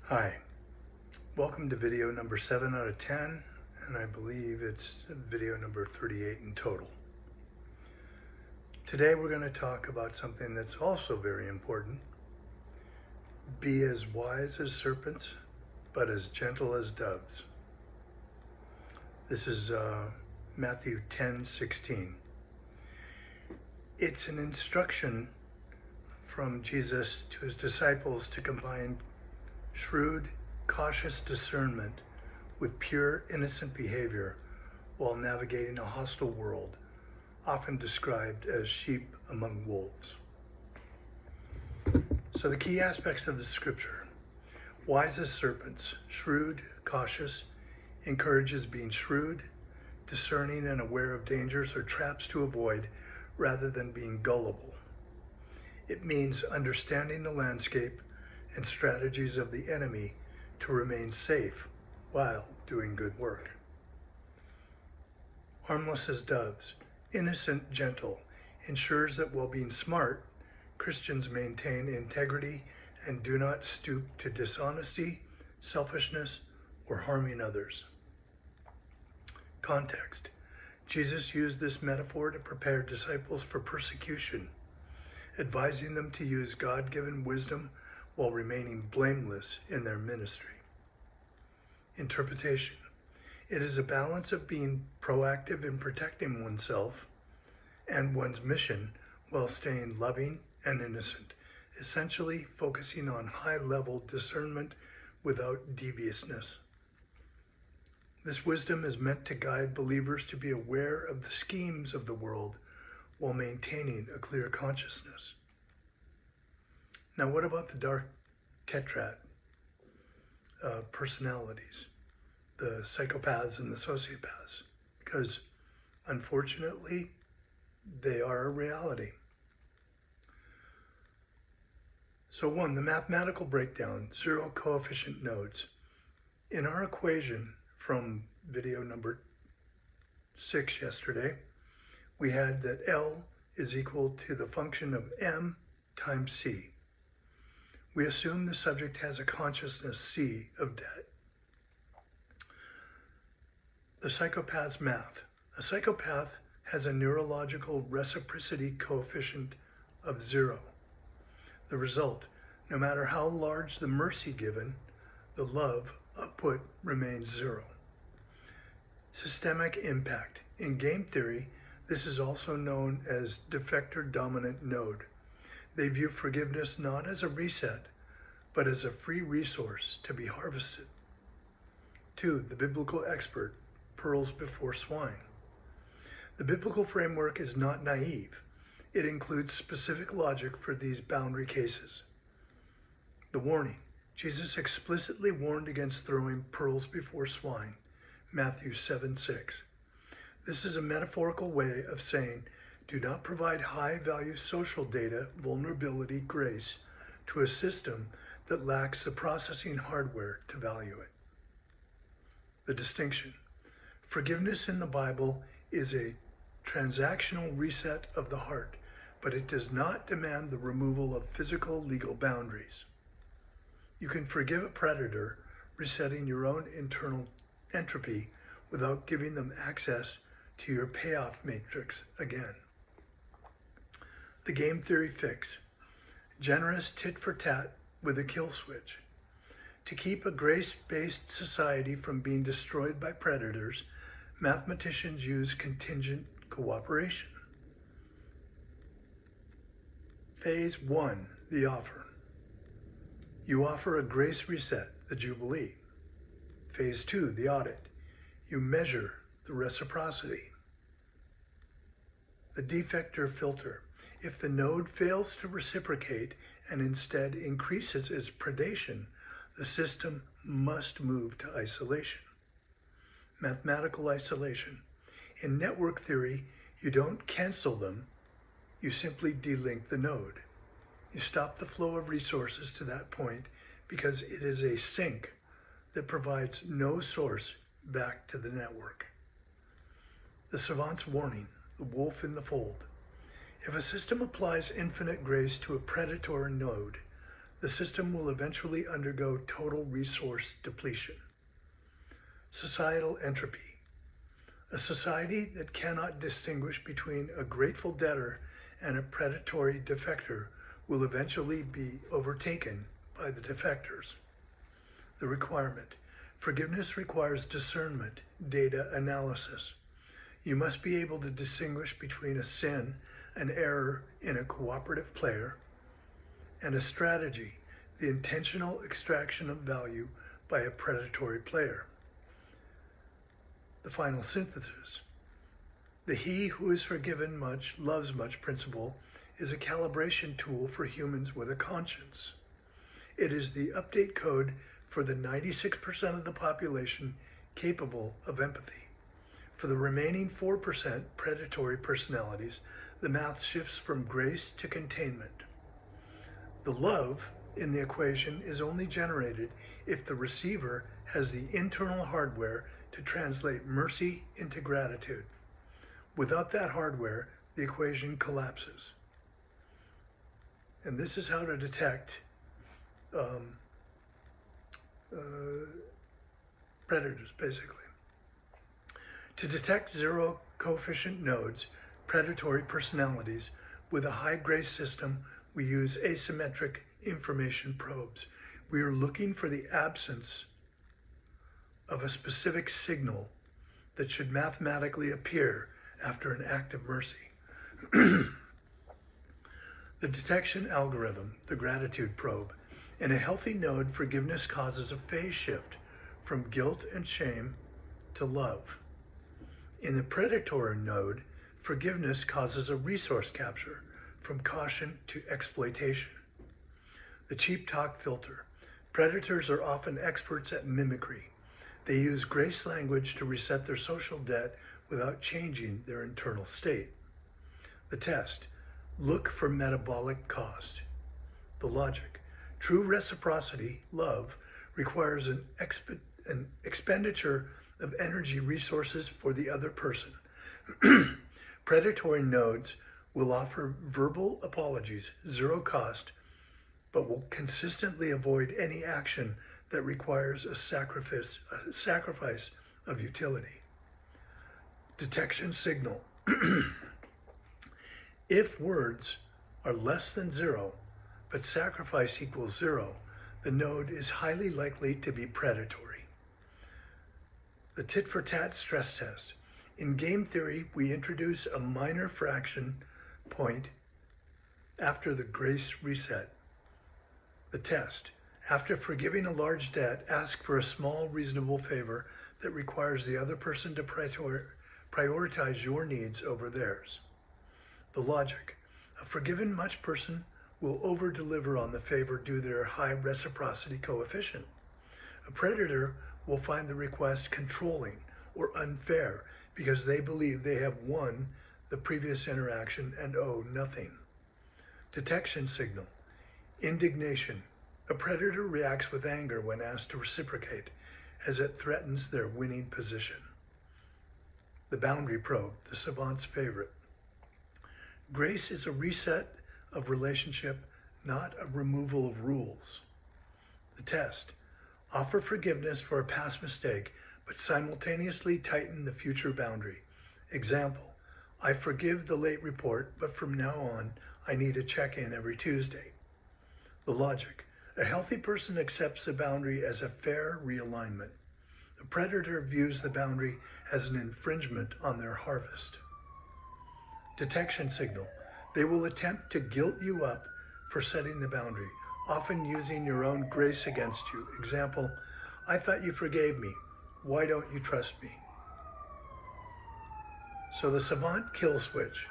Hi, welcome to video number 7 out of 10, and I believe it's video number 38 in total. Today we're going to talk about something that's also very important. Be as wise as serpents, but as gentle as doves. This is Matthew 10:16. It's an instruction from Jesus to his disciples to combine shrewd, cautious discernment with pure, innocent behavior while navigating a hostile world, often described as sheep among wolves. So the key aspects of the scripture: wise as serpents, shrewd, cautious, encourages being shrewd, discerning and aware of dangers or traps to avoid rather than being gullible. It means understanding the landscape and strategies of the enemy to remain safe while doing good work. Harmless as doves, innocent, gentle, ensures that while being smart, Christians maintain integrity and do not stoop to dishonesty, selfishness, or harming others. Context: Jesus used this metaphor to prepare disciples for persecution, advising them to use God-given wisdom while remaining blameless in their ministry. Interpretation: it is a balance of being proactive in protecting oneself and one's mission while staying loving and innocent, essentially focusing on high-level discernment without deviousness. This wisdom is meant to guide believers to be aware of the schemes of the world while maintaining a clear consciousness. Now, what about the dark tetrad personalities, the psychopaths and the sociopaths? Because unfortunately, they are a reality. So one, the mathematical breakdown, zero coefficient nodes. In our equation from video number 6 yesterday, we had that L is equal to the function of M times C. We assume the subject has a consciousness C of debt. The psychopath's math. A psychopath has a neurological reciprocity coefficient of 0. The result: no matter how large the mercy given, the love output remains 0. Systemic impact. In game theory, this is also known as defector dominant node. They view forgiveness not as a reset, but as a free resource to be harvested. 2, the biblical expert, pearls before swine. The biblical framework is not naive. It includes specific logic for these boundary cases. The warning: Jesus explicitly warned against throwing pearls before swine, Matthew 7:6. This is a metaphorical way of saying, do not provide high-value social data vulnerability grace to a system that lacks the processing hardware to value it. The distinction: forgiveness in the Bible is a transactional reset of the heart, but it does not demand the removal of physical legal boundaries. You can forgive a predator, resetting your own internal entropy without giving them access to your payoff matrix again. The game theory fix: generous tit for tat with a kill switch. To keep a grace-based society from being destroyed by predators, mathematicians use contingent cooperation. Phase 1, the offer. You offer a grace reset, the Jubilee. Phase 2, the audit. You measure the reciprocity. The defector filter. If the node fails to reciprocate and instead increases its predation, the system must move to isolation. Mathematical isolation. In network theory, you don't cancel them, you simply delink the node. You stop the flow of resources to that point because it is a sink that provides no source back to the network. The savant's warning, the wolf in the fold. If a system applies infinite grace to a predator node, the system will eventually undergo total resource depletion. Societal entropy. A society that cannot distinguish between a grateful debtor and a predatory defector will eventually be overtaken by the defectors. The requirement. Forgiveness requires discernment, data analysis. You must be able to distinguish between a sin, an error in a cooperative player, and a strategy, the intentional extraction of value by a predatory player. The final synthesis. The he who is forgiven much loves much principle is a calibration tool for humans with a conscience. It is the update code for the 96% of the population capable of empathy. For the remaining 4% predatory personalities, the math shifts from grace to containment. The love in the equation is only generated if the receiver has the internal hardware to translate mercy into gratitude. Without that hardware, the equation collapses. And this is how to detect predators, basically. To detect zero coefficient nodes, predatory personalities, with a high grace system, we use asymmetric information probes. We are looking for the absence of a specific signal that should mathematically appear after an act of mercy. The detection algorithm, the gratitude probe. In a healthy node, forgiveness causes a phase shift from guilt and shame to love. In the predatory node, forgiveness causes a resource capture from caution to exploitation. The cheap talk filter. Predators are often experts at mimicry. They use grace language to reset their social debt without changing their internal state. The test. Look for metabolic cost. The logic. True reciprocity, love, requires an expenditure of energy resources for the other person. Predatory nodes will offer verbal apologies, zero cost, but will consistently avoid any action that requires a sacrifice of utility. Detection signal. If words are less than zero, but sacrifice equals zero, the node is highly likely to be predatory. The tit-for-tat stress test. In game theory, we introduce a minor fraction point after the grace reset. The test. After forgiving a large debt, ask for a small, reasonable favor that requires the other person to prioritize your needs over theirs. The logic. A forgiven much person will over-deliver on the favor due to their high reciprocity coefficient. A predator will find the request controlling or unfair because they believe they have won the previous interaction and owe nothing. Detection signal. Indignation. A predator reacts with anger when asked to reciprocate, as it threatens their winning position. The boundary probe, the savant's favorite. Grace is a reset of relationship, not a removal of rules. The test. Offer forgiveness for a past mistake, but simultaneously tighten the future boundary. Example. I forgive the late report, but from now on, I need a check-in every Tuesday. The logic. A healthy person accepts the boundary as a fair realignment. A predator views the boundary as an infringement on their harvest. Detection signal. They will attempt to guilt you up for setting the boundary, often using your own grace against you. Example, I thought you forgave me. Why don't you trust me? So the savant kill switch.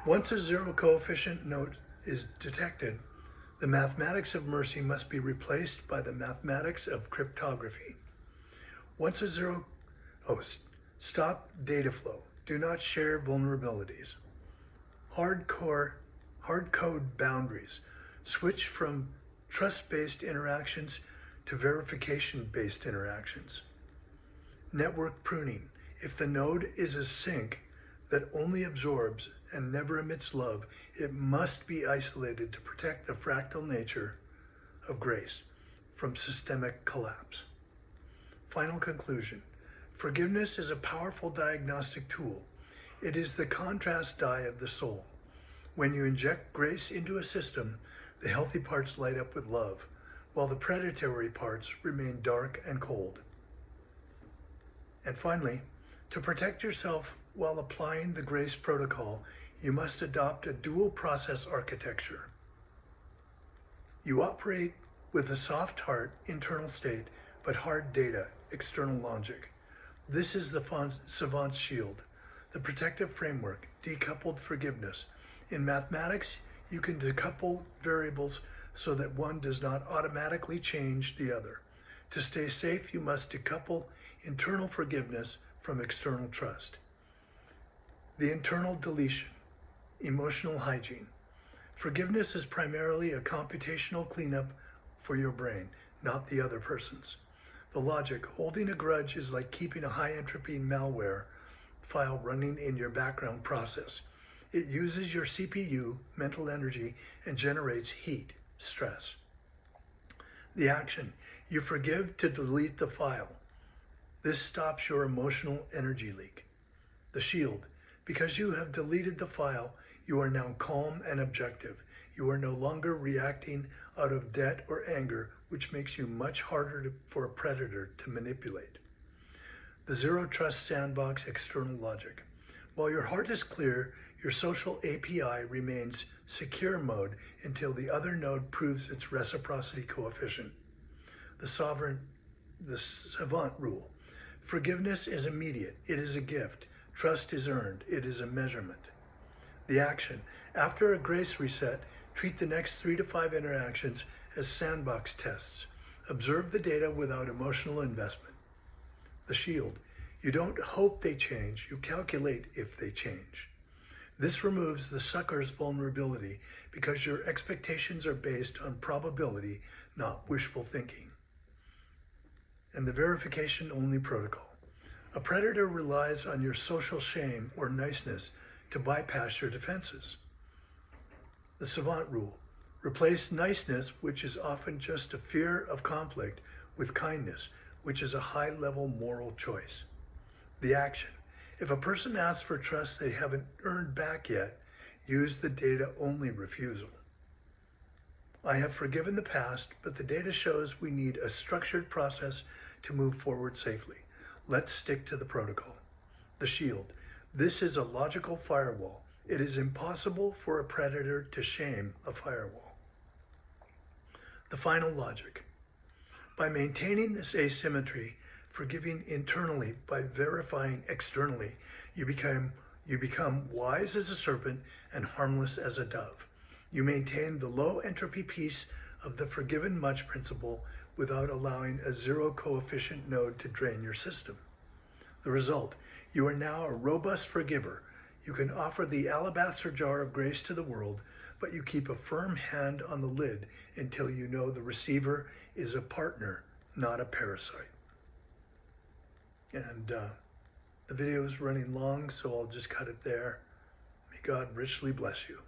Once a zero coefficient note is detected, the mathematics of mercy must be replaced by the mathematics of cryptography. Once a zero, stop data flow. Do not share vulnerabilities. Hard code boundaries. Switch from trust-based interactions to verification-based interactions. Network pruning. If the node is a sink that only absorbs and never emits love, it must be isolated to protect the fractal nature of grace from systemic collapse. Final conclusion. Forgiveness is a powerful diagnostic tool. It is the contrast die of the soul. When you inject grace into a system, the healthy parts light up with love, while the predatory parts remain dark and cold. And finally, to protect yourself while applying the grace protocol, you must adopt a dual process architecture. You operate with a soft heart, internal state, but hard data, external logic. This is the savant's shield, the protective framework, decoupled forgiveness. In mathematics, you can decouple variables so that one does not automatically change the other. To stay safe, you must decouple internal forgiveness from external trust. The internal deletion, emotional hygiene. Forgiveness is primarily a computational cleanup for your brain, not the other person's. The logic, holding a grudge is like keeping a high entropy malware file running in your background process. It uses your CPU, mental energy, and generates heat, stress. The action, you forgive to delete the file. This stops your emotional energy leak. The shield, because you have deleted the file, you are now calm and objective. You are no longer reacting out of debt or anger, which makes you much harder for a predator to manipulate. The zero trust sandbox external logic. While your heart is clear, your social API remains secure mode until the other node proves its reciprocity coefficient. The savant rule. Forgiveness is immediate. It is a gift. Trust is earned. It is a measurement. The action. After a grace reset, treat the next 3 to 5 interactions as sandbox tests. Observe the data without emotional investment. The shield. You don't hope they change. You calculate if they change. This removes the sucker's vulnerability because your expectations are based on probability, not wishful thinking. And the verification-only protocol. A predator relies on your social shame or niceness to bypass your defenses. The savant rule. Replace niceness, which is often just a fear of conflict, with kindness, which is a high-level moral choice. The action. If a person asks for trust they haven't earned back yet, use the data-only refusal. I have forgiven the past, but the data shows we need a structured process to move forward safely. Let's stick to the protocol. The shield. This is a logical firewall. It is impossible for a predator to shame a firewall. The final logic. By maintaining this asymmetry, forgiving internally by verifying externally, you become wise as a serpent and harmless as a dove. You maintain the low entropy piece of the forgiven much principle without allowing a zero coefficient node to drain your system. The result, you are now a robust forgiver. You can offer the alabaster jar of grace to the world, but you keep a firm hand on the lid until you know the receiver is a partner, not a parasite. And the video is running long, so I'll just cut it there. May God richly bless you.